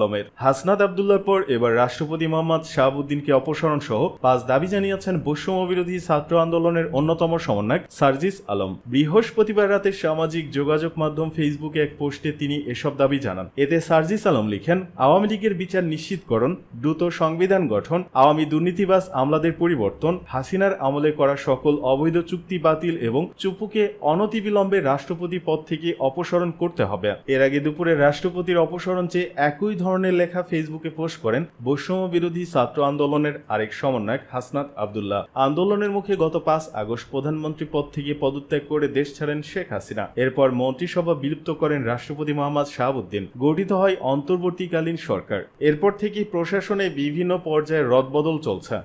আলমের। হাসনাত আব্দুল্লাহর পর এবার রাষ্ট্রপতি মোহাম্মদ শাহাবুদ্দিনকে অপসারণ সহ 5 দাবি জানিয়েছেন বৈষম্য বিরোধী ছাত্র আন্দোলনের অন্যতম সমন্বয়ক সার্জিস আলম। বৃহস্পতিবার রাতে সামাজিক যোগাযোগ মাধ্যম ফেসবুকে এক পোস্টে তিনি এসব দাবি জানান। এতে সার্জিস আলম লিখেন, আওয়ামী লীগের বিচার নিশ্চিতকরণ, দ্রুত সংবিধান গঠন, আওয়ামী দুর্নীতিবাজ আমলাদের পরিবর্তন, হাসিনার আমলে করা সকল অবৈধ চুক্তি বাতিল এবং চুপুকে অনতিবিলম্বে রাষ্ট্রপতি পদ থেকে অপসারণ করতে হবে। এর আগে দুপুরে রাষ্ট্রপতির অপসারণ চেয়ে একই ধরনের লেখা ফেসবুকে পোস্ট করেন বৈষম্য বিরোধী ছাত্র আন্দোলনের আরেক সমন্বয়ক হাসনাত আব্দুল্লাহ। আন্দোলনের মুখে গত 5 আগস্ট প্রধানমন্ত্রী পদ থেকে পদত্যাগ করে দেশ ছাড়েন শেখ হাসিনা। এরপর মন্ত্রিসভা বিলুপ্ত করেন রাষ্ট্রপতি মোহাম্মদ শাহাবুদ্দিন। গঠিত হয় অন্তর্বর্তীকালীন সরকার। এরপর থেকে প্রশাসনে বিভিন্ন পর্যায়ে রদবদল চলছে।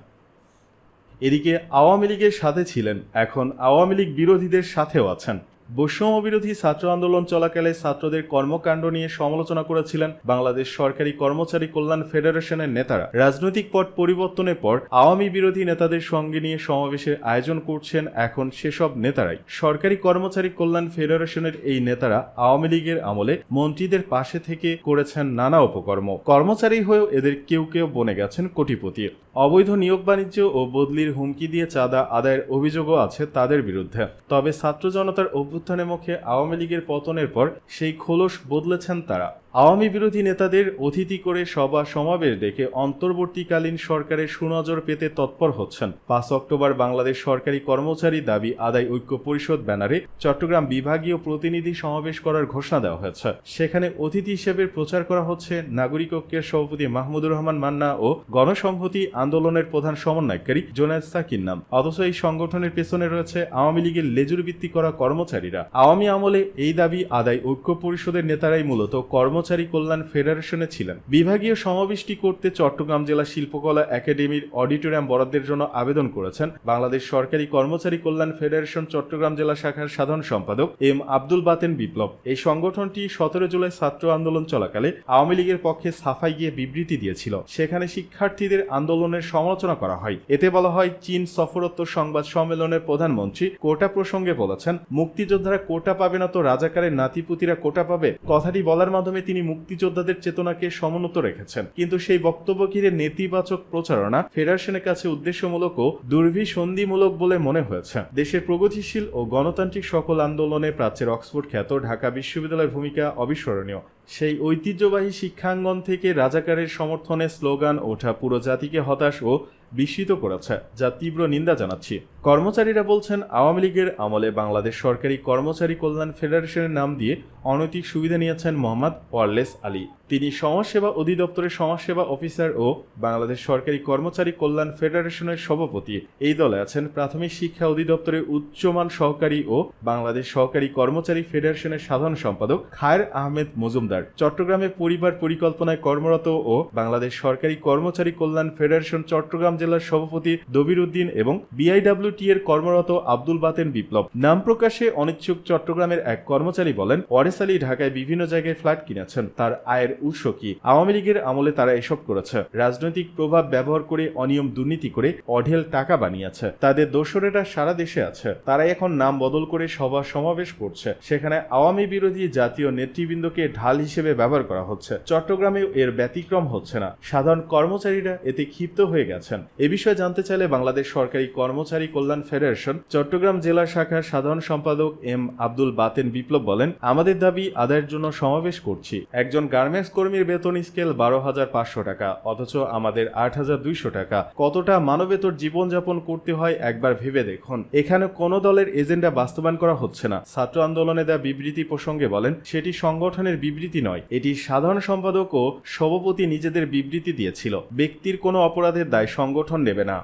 এদিকে আওয়ামী লীগের সাথে ছিলেন, এখন আওয়ামী লীগ বিরোধীদের সাথেও আছেন। বৈষম্য বিরোধী ছাত্র আন্দোলন চলাকালে ছাত্রদের কর্মকাণ্ড নিয়ে সমালোচনা করেছিলেন বাংলাদেশ সরকারি কর্মচারী কল্যাণ ফেডারেশনের নেতারা। রাজনৈতিক পট পরিবর্তনের পর আওয়ামী বিরোধী নেতাদের সঙ্গে নিয়ে সমাবেশের আয়োজন করছেন এখন সেসব নেতারাই। সরকারি কর্মচারী কল্যাণ ফেডারেশনের এই নেতারা আওয়ামী লীগের আমলে মন্ত্রীদের পাশে থেকে করেছেন নানা উপকর্ম। কর্মচারী হয়েও এদের কেউ কেউ বনে গেছেন কোটিপতি। অবৈধ নিয়োগ বাণিজ্য ও বদলির হুমকি দিয়ে চাঁদা আদায়ের অভিযোগও আছে তাদের বিরুদ্ধে। তবে ছাত্র জনতার অভ্যুত্থানের মুখে আওয়ামী লীগের পতনের পর সেই খোলস বদলেছেন তারা। আওয়ামী বিরোধী নেতাদের অতিথি করে সভা সমাবেশ ডেকে অন্তর্বর্তীকালীন সরকারের সুনজর পেতে তৎপর হচ্ছেন। 5 অক্টোবর বাংলাদেশ সরকারি কর্মচারী দাবি আদায় ঐক্য পরিষদ ব্যানারে চট্টগ্রাম বিভাগীয় প্রতিনিধি সমাবেশ করার ঘোষণা দেওয়া হয়েছে। সেখানে অতিথি হিসেবে প্রচার করা হচ্ছে নাগরিক ঐক্যের সভাপতি মাহমুদুর রহমান মান্না ও গণসংহতি আন্দোলনের প্রধান সমন্বয়কারী জোনায়েদ সাকির নাম। অথচ এই সংগঠনের পেছনে রয়েছে আওয়ামী লীগের লেজুর ভিত্তি করা কর্মচারীরা। আওয়ামী আমলে এই দাবি আদায় ঐক্য পরিষদের নেতারাই মূলত কর্মচারী কল্যাণ ফেডারেশনে ছিলেন। বিভাগীয় সমাবেশটি করতে চট্টগ্রাম জেলা শিল্পকলা একাডেমির অডিটোরিয়াম বরাদ্দের জন্য আবেদন করেছেন বাংলাদেশ সরকারি কর্মচারী কল্যাণ ফেডারেশন চট্টগ্রাম জেলা শাখার সাধারণ সম্পাদক এম আব্দুল বাতেন বিপ্লব। এই সংগঠনটি 17 জুলাই ছাত্র আন্দোলন চলাকালে আওয়ামী লীগের পক্ষে সাফাই গিয়ে বিবৃতি দিয়েছিল। সেখানে শিক্ষার্থীদের আন্দোলনের সমালোচনা করা হয়। এতে বলা হয়, চীন সফররত সংবাদ সম্মেলনের প্রধানমন্ত্রী কোটা প্রসঙ্গে বলেছেন, মুক্তিযোদ্ধারা কোটা পাবে না তো রাজাকারের নাতিপুতিরা কোটা পাবে। কথাটি বলার মাধ্যমে তিনি মুক্তিযোদ্ধাদের চেতনাকে সমুন্নত রেখেছেন। কিন্তু সেই বক্তব্য ঘিরে নেতিবাচক প্রচারণা ফেডারেশনের কাছে উদ্দেশ্যমূলক ও দুর্বিসন্ধিমূলক বলে মনে হয়েছে। দেশের প্রগতিশীল ও গণতান্ত্রিক সকল আন্দোলনে প্রাচ্যের অক্সফোর্ড খ্যাত ঢাকা বিশ্ববিদ্যালয়ের ভূমিকা অবিস্মরণীয়। সেই ঐতিহ্যবাহী শিক্ষাঙ্গন থেকে রাজাকারের সমর্থনে স্লোগান ওঠা পুরো জাতিকে হতাশ ও বিস্মিত করেছে, যা তীব্র নিন্দা জানাচ্ছি। কর্মচারীরা বলছেন, আওয়ামী লীগের আমলে বাংলাদেশ সরকারি কর্মচারী কল্যাণ ফেডারেশনের নাম দিয়ে অনৈতিক সুবিধা নিয়েছেন মোহাম্মদ ওয়ারলেস আলী। তিনি সমাজসেবা অধিদপ্তরের সমাজসেবা অফিসার ও বাংলাদেশ সরকারি কর্মচারী কল্যাণ ফেডারেশনের সভাপতি। এই দলে আছেন প্রাথমিক শিক্ষা অধিদপ্তরের উচ্চমান সহকারী ও বাংলাদেশ সহকারী কর্মচারী ফেডারেশনের সাধারণ সম্পাদক খায়ের আহমেদ মজুমদার। চট্টগ্রামে পরিবার পরিকল্পনায় কর্মরত ও বাংলাদেশ সরকারি কর্মচারী কল্যাণ ফেডারেশন চট্টগ্রাম জেলার সভাপতি দবির উদ্দিন এবং বিআইডব্লিউটি এর কর্মরত আব্দুল বাতেন বিপ্লব। নাম প্রকাশে অনিচ্ছুক চট্টগ্রামের এক কর্মচারী বলেন, ওয়ারেস আলী ঢাকায় বিভিন্ন জায়গায় ফ্ল্যাট কিনেছেন। তার আয়ের উৎস কি? আওয়ামী লীগের আমলে তারা এসব করেছে। রাজনৈতিক প্রভাব ব্যবহার করে অনিয়ম দুর্নীতি করে অঢেল টাকা বানিয়েছে। তাদের দোসরেরা সারা দেশে আছে। তারা এখন নাম বদল করে সভা সমাবেশ করছে। সেখানে আওয়ামী বিরোধী জাতীয় নেতৃবৃন্দকে ঢাল হিসেবে ব্যবহার করা হচ্ছে। চট্টগ্রামেও এর ব্যতিক্রম হচ্ছে না। সাধারণ কর্মচারীরা এতে ক্ষিপ্ত হয়ে গেছেন। এ বিষয়ে জানতে চাইলে বাংলাদেশ সরকারি কর্মচারী কল্যাণ ফেডারেশন চট্টগ্রাম জেলা শাখার সাধারণ সম্পাদক এম আব্দুল বাতেন বিপ্লব বলেন, আমাদের দাবি আদায়ের জন্য সমাবেশ করছি। একজন গার্মেন্টস কর্মীর বেতন স্কেল 12,500 টাকা, অথচ আমাদের 8,200 টাকা। কতটা মানবেতর জীবনযাপন করতে হয় একবার ভেবে দেখুন। এখানে কোনো দলের এজেন্ডা বাস্তবায়ন করা হচ্ছে না। ছাত্র আন্দোলনে দেওয়া বিবৃতি প্রসঙ্গে বলেন, সেটি সংগঠনের বিবৃতি নয়, এটি সাধারণ সম্পাদক ও সভাপতি নিজেদের বিবৃতি দিয়েছিল। ব্যক্তির কোনো অপরাধের দায় সংগঠন নেবে না।